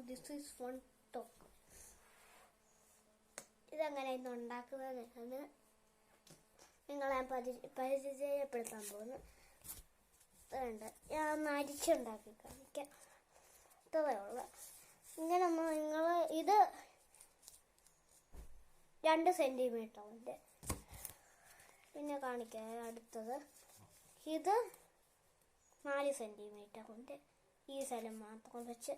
This is one talk. ഇതെങ്ങനെ ഇന്ന് ഉണ്ടാക്കുന്നതെന്ന് നിങ്ങളെ പരിചയപ്പെടുത്താൻ പോകുന്നു. വേണ്ട, ഞാൻ ഒന്ന് അരിച്ചുണ്ടാക്കി കാണിക്കാം. ഇത്രയേ ഉള്ളൂ. ഇങ്ങനെ ഒന്ന് നിങ്ങൾ ഇത് 2 സെൻറ്റിമീറ്റർ ഉണ്ട്. പിന്നെ കാണിക്കാം അടുത്തത്. ഇത് 4 സെൻറ്റിമീറ്റർ ഉണ്ട്. ഈ സ്ഥലം മാത്രം വെച്ച്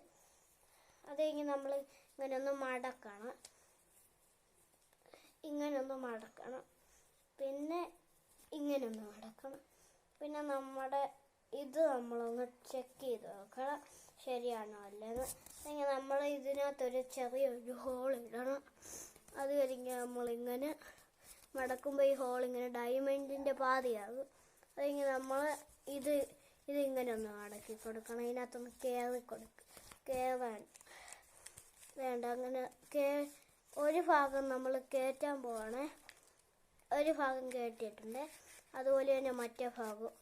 അത് കഴിഞ്ഞ് നമ്മൾ ഇങ്ങനെ ഒന്ന് മടക്കണം. ഇങ്ങനൊന്ന് മടക്കണം. പിന്നെ ഇങ്ങനൊന്ന് മടക്കണം. പിന്നെ നമ്മുടെ ഇത് നമ്മളൊന്ന് ചെക്ക് ചെയ്ത് നോക്കണം ശരിയാണോ അല്ലെന്ന്. അല്ലെങ്കിൽ നമ്മൾ ഇതിനകത്തൊരു ചെറിയൊരു ഹോൾ ഇടണം. അത് കഴിഞ്ഞ് നമ്മളിങ്ങനെ മടക്കുമ്പോൾ ഈ ഹോൾ ഇങ്ങനെ ഡയമണ്ടിൻ്റെ പാതിയാകും. അത് കഴിഞ്ഞ് നമ്മൾ ഇതിങ്ങനെ ഒന്ന് മടക്കി കൊടുക്കണം. ഇതിനകത്തൊന്ന് കയറാൻ വേണ്ട. അങ്ങനെ ഒരു ഭാഗം നമ്മൾ കയറ്റാൻ പോവാണേ. ഒരു ഭാഗം കയറ്റിയിട്ടുണ്ട്. അതുപോലെ തന്നെ മറ്റേ ഭാഗം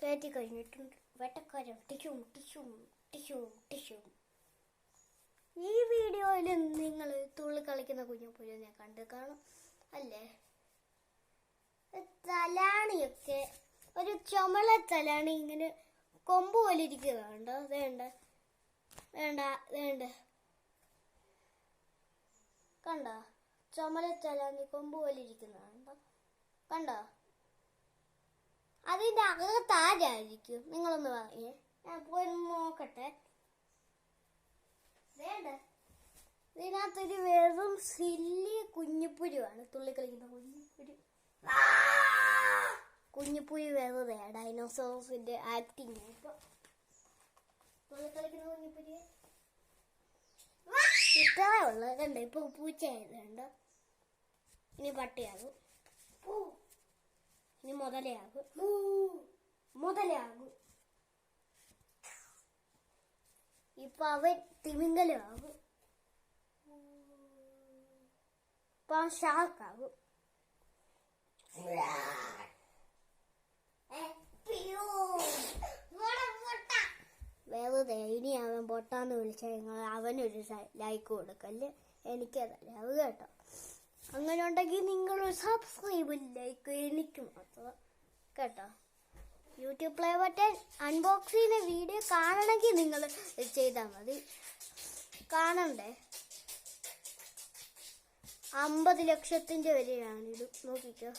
കയറ്റി കഴിഞ്ഞിട്ടുണ്ട്. വെട്ടക്കാരം ടിഷും ടിഷും ടിഷും ടിഷും. ഈ വീഡിയോയിൽ നിങ്ങൾ തുള്ളി കളിക്കുന്ന കുഞ്ഞുപുലിനെ കണ്ടു കാണും അല്ലേ? തലാണിയൊക്കെ ഒരു ചുമല തലാണി ഇങ്ങനെ കൊമ്പ് പോലെ ഇരിക്കുന്നതുണ്ടോ? വേണ്ട വേണ്ട വേണ്ട, കണ്ടോ? ചുമല തലാണി കൊമ്പ് പോലെ ഇരിക്കുന്നതുണ്ടോ? കണ്ടോ? അതിൻ്റെ അകത്ത് ആരായിരിക്കും? നിങ്ങളൊന്ന് പറയേ, ഞാൻ പോയി നോക്കട്ടെ. വേണ്ട, ഇതിനകത്തൊരു വെറും സില്ലി കുഞ്ഞിപ്പുരുവാണ്. തുള്ളിക്കളിക്കുന്ന കുഞ്ഞിപ്പുരു വെറുതെ ഡൈനോസോഴ്സിന്റെ ആക്ടിങ്. ഇപ്പൊ തുള്ളിക്കളിക്കുന്ന കുഞ്ഞിപ്പുരു ഇത്രേ ഉള്ളു. കണ്ടോ? ഇപ്പൊ പൂച്ചയായത് കണ്ടോ? ഇനി പട്ടിയാകും, ഇനി മുതലയാകും, ഇപ്പൊ അവൻ തിമിംഗലമാകും, ഇപ്പൊ അവൻ ഷാർക്കാകും. വെറുതെ ഇനി അവൻ പൊട്ടാന്ന് വിളിച്ചാൽ നിങ്ങൾ അവനൊരു ലൈക്ക് കൊടുക്കല്ലേ. എനിക്കതല്ലേ അത് കേട്ടോ. അങ്ങനെ ഉണ്ടെങ്കിൽ നിങ്ങളൊരു സബ്സ്ക്രൈബ് ലൈക്ക് എനിക്ക് മാത്രം കേട്ടോ. YouTube play button unboxing video കാണണമെങ്കിൽ നിങ്ങൾ ചെയ്താൽ മതി. കാണണ്ടേ? 50 ലക്ഷത്തിൻ്റെ വരെയാണിത്. നോക്കിക്കോ.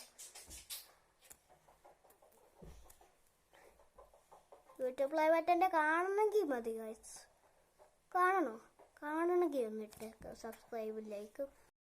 യൂട്യൂബ് പ്ലേ ബട്ടൻ്റെ കാണണമെങ്കിൽ മതി ഗൈസ്. കാണണമെങ്കിൽ ഒന്നിട്ടേക്ക് സബ്സ്ക്രൈബ് ലൈക്ക്.